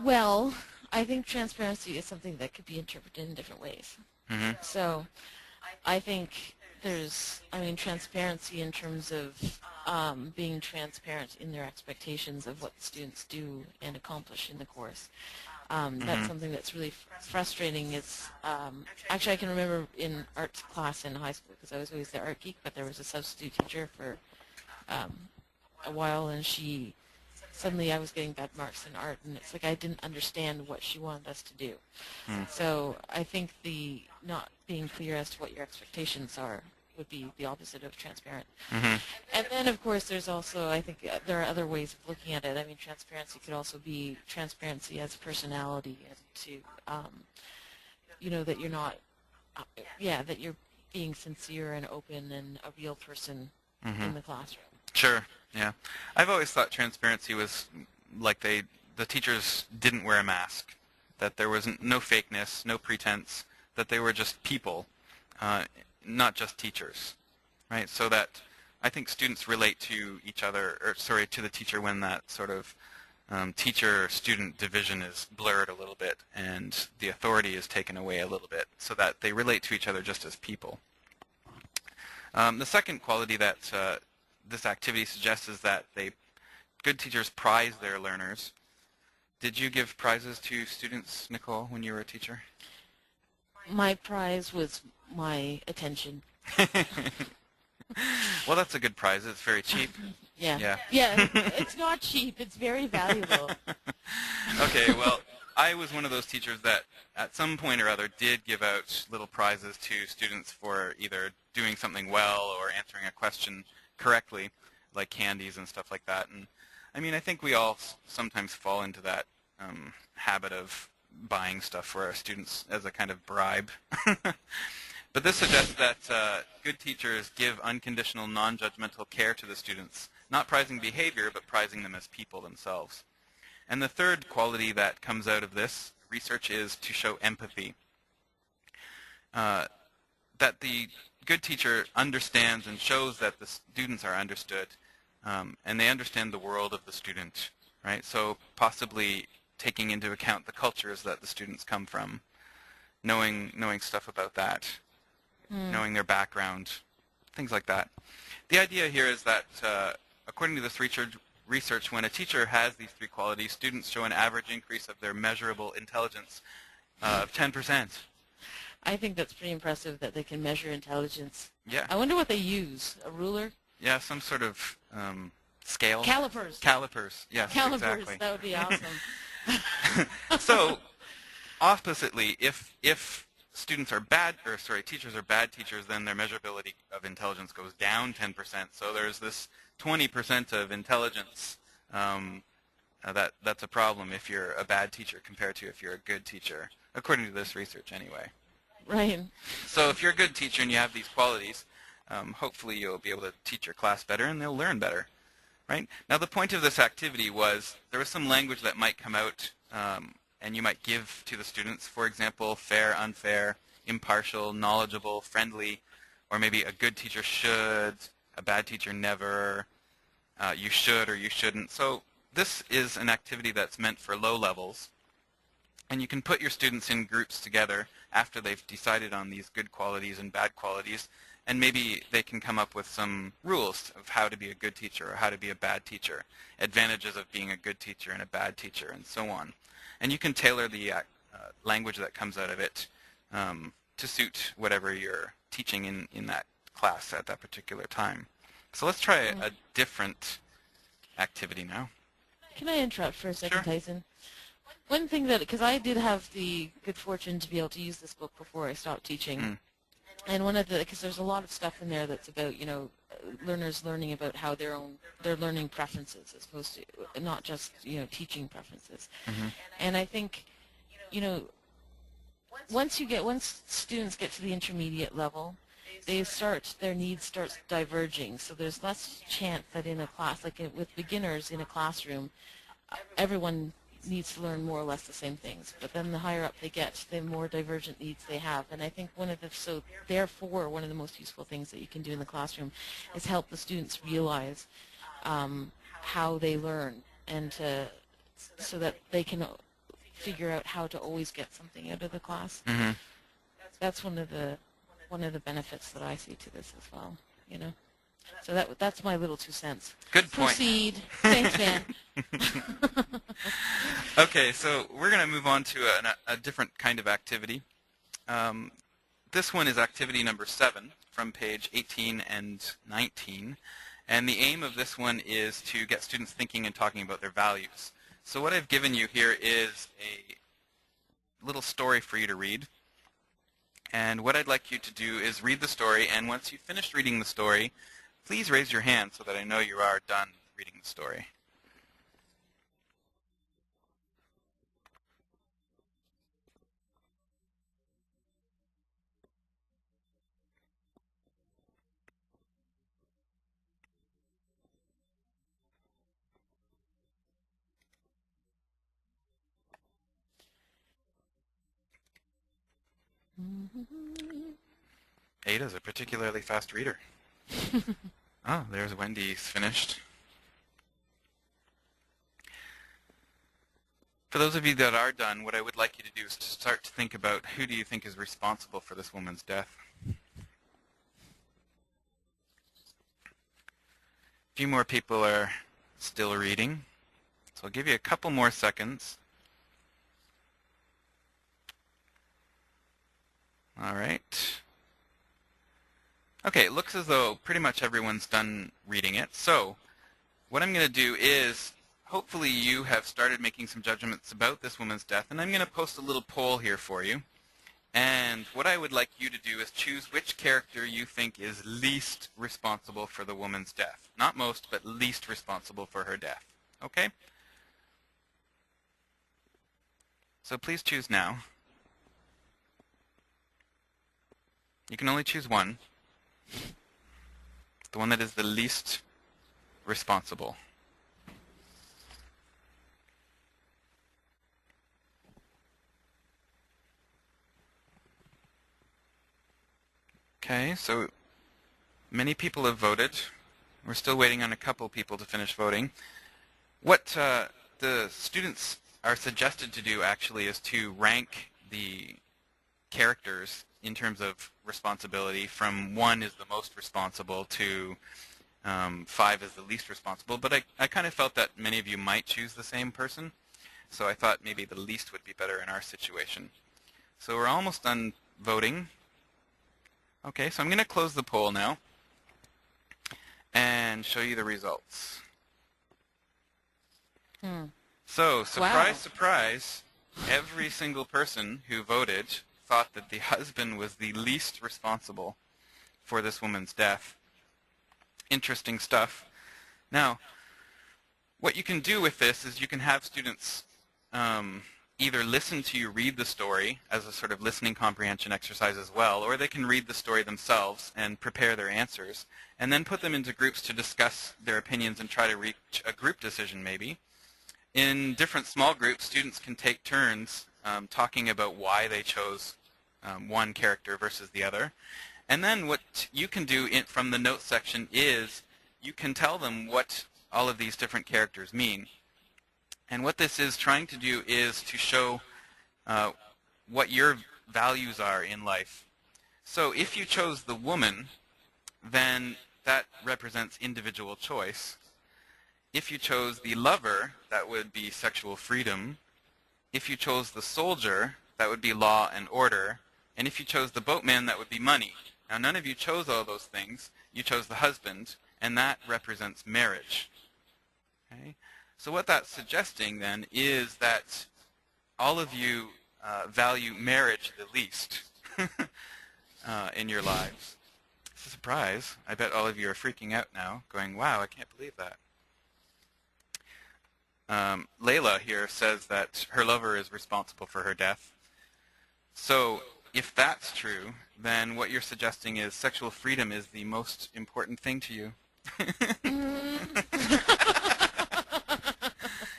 Well, I think transparency is something that could be interpreted in different ways. Mm-hmm. So I think transparency in terms of being transparent in their expectations of what students do and accomplish in the course. That's Mm-hmm. something that's really frustrating. Actually, I can remember in art class in high school, because I was always the art geek, but there was a substitute teacher for um, a while, and suddenly I was getting bad marks in art, and it's like I didn't understand what she wanted us to do. Mm. So I think the not being clear as to what your expectations are would be the opposite of transparent. Mm-hmm. And then, of course, there's also, I think, there are other ways of looking at it. I mean, transparency could also be transparency as personality, and that you're not, that you're being sincere and open and a real person Mm-hmm. in the classroom. Sure. Yeah. I've always thought transparency was like the teachers didn't wear a mask, that there was no fakeness, no pretense, that they were just people, not just teachers, right? So that I think students relate to each other, to the teacher when that sort of teacher-student division is blurred a little bit and the authority is taken away a little bit, so that they relate to each other just as people. The second quality that this activity suggests is that good teachers prize their learners. Did you give prizes to students, Nicole, when you were a teacher? My prize was my attention. Well, that's a good prize. It's very cheap. Yeah. It's not cheap. It's very valuable. Okay, well, I was one of those teachers that at some point or other did give out little prizes to students for either doing something well or answering a question correctly, like candies and stuff like that. And I mean, I think we all sometimes fall into that habit of buying stuff for our students as a kind of bribe. But this suggests that good teachers give unconditional, non-judgmental care to the students, not prizing behavior, but prizing them as people themselves. And the third quality that comes out of this research is to show empathy. That the good teacher understands and shows that the students are understood, and they understand the world of the student, right? So possibly taking into account the cultures that the students come from, knowing stuff about that, knowing their background, things like that. The idea here is that, according to this research, when a teacher has these three qualities, students show an average increase of their measurable intelligence of 10%. I think that's pretty impressive that they can measure intelligence. Yeah. I wonder what they use. A ruler? Yeah, some sort of scale. Calipers. Calipers, yes, Calipers, exactly. that would be awesome. So, oppositely, if teachers are bad teachers, then their measurability of intelligence goes down 10%. So there's this 20% of intelligence. That's a problem if you're a bad teacher compared to if you're a good teacher, according to this research anyway. Right. So if you're a good teacher and you have these qualities, hopefully you'll be able to teach your class better and they'll learn better. Right? Now the point of this activity was there was some language that might come out and you might give to the students. For example, fair, unfair, impartial, knowledgeable, friendly, or maybe a good teacher should, a bad teacher never, you should or you shouldn't. So this is an activity that's meant for low levels. And you can put your students in groups together after they've decided on these good qualities and bad qualities, and maybe they can come up with some rules of how to be a good teacher or how to be a bad teacher, advantages of being a good teacher and a bad teacher, and so on. And you can tailor the language that comes out of it to suit whatever you're teaching in that class at that particular time. So let's try a different activity now. Can I interrupt for a second, Sure. Tyson? One thing because I did have the good fortune to be able to use this book before I stopped teaching. And because there's a lot of stuff in there that's about, learners learning about how their learning preferences as opposed to not just, teaching preferences. Mm-hmm. And I think, once students get to the intermediate level, their needs start diverging. So there's less chance that in a class, with beginners in a classroom, everyone needs to learn more or less the same things. But then the higher up they get, the more divergent needs they have. And I think therefore one of the most useful things that you can do in the classroom is help the students realize how they learn, and so that they can figure out how to always get something out of the class. Mm-hmm. That's one of the benefits that I see to this as well. You know, so that's my little 2 cents. Good point. Proceed. Thanks, Dan. Okay, so we're going to move on to a different kind of activity. This one is activity number 7 from page 18 and 19. And the aim of this one is to get students thinking and talking about their values. So what I've given you here is a little story for you to read. And what I'd like you to do is read the story, and once you've finished reading the story, please raise your hand so that I know you are done reading the story. Ada's a particularly fast reader. Oh, there's Wendy's finished. For those of you that are done, what I would like you to do is to start to think about who do you think is responsible for this woman's death. A few more people are still reading, so I'll give you a couple more seconds. All right. Okay, it looks as though pretty much everyone's done reading it. So what I'm going to do is, hopefully you have started making some judgments about this woman's death, and I'm going to post a little poll here for you. And what I would like you to do is choose which character you think is least responsible for the woman's death. Not most, but least responsible for her death. Okay? So please choose now. You can only choose one. The one that is the least responsible. Okay, so many people have voted. We're still waiting on a couple people to finish voting. What the students are suggested to do actually is to rank the characters in terms of responsibility from 1 is the most responsible to 5 is the least responsible. But I kind of felt that many of you might choose the same person, so I thought maybe the least would be better in our situation. So we're almost done voting. Okay, so I'm going to close the poll now and show you the results. So, surprise, surprise, every single person who voted thought that the husband was the least responsible for this woman's death. Interesting stuff. Now, what you can do with this is you can have students either listen to you read the story as a sort of listening comprehension exercise as well, or they can read the story themselves and prepare their answers, and then put them into groups to discuss their opinions and try to reach a group decision maybe. In different small groups, students can take turns talking about why they chose one character versus the other. And then what you can do from the notes section is you can tell them what all of these different characters mean. And what this is trying to do is to show what your values are in life. So if you chose the woman, then that represents individual choice. If you chose the lover, that would be sexual freedom. If you chose the soldier, that would be law and order. And if you chose the boatman, that would be money. Now, none of you chose all those things. You chose the husband, and that represents marriage. Okay? So what that's suggesting, then, is that all of you value marriage the least in your lives. It's a surprise. I bet all of you are freaking out now, going, wow, I can't believe that. Layla here says that her lover is responsible for her death. So if that's true, then what you're suggesting is sexual freedom is the most important thing to you.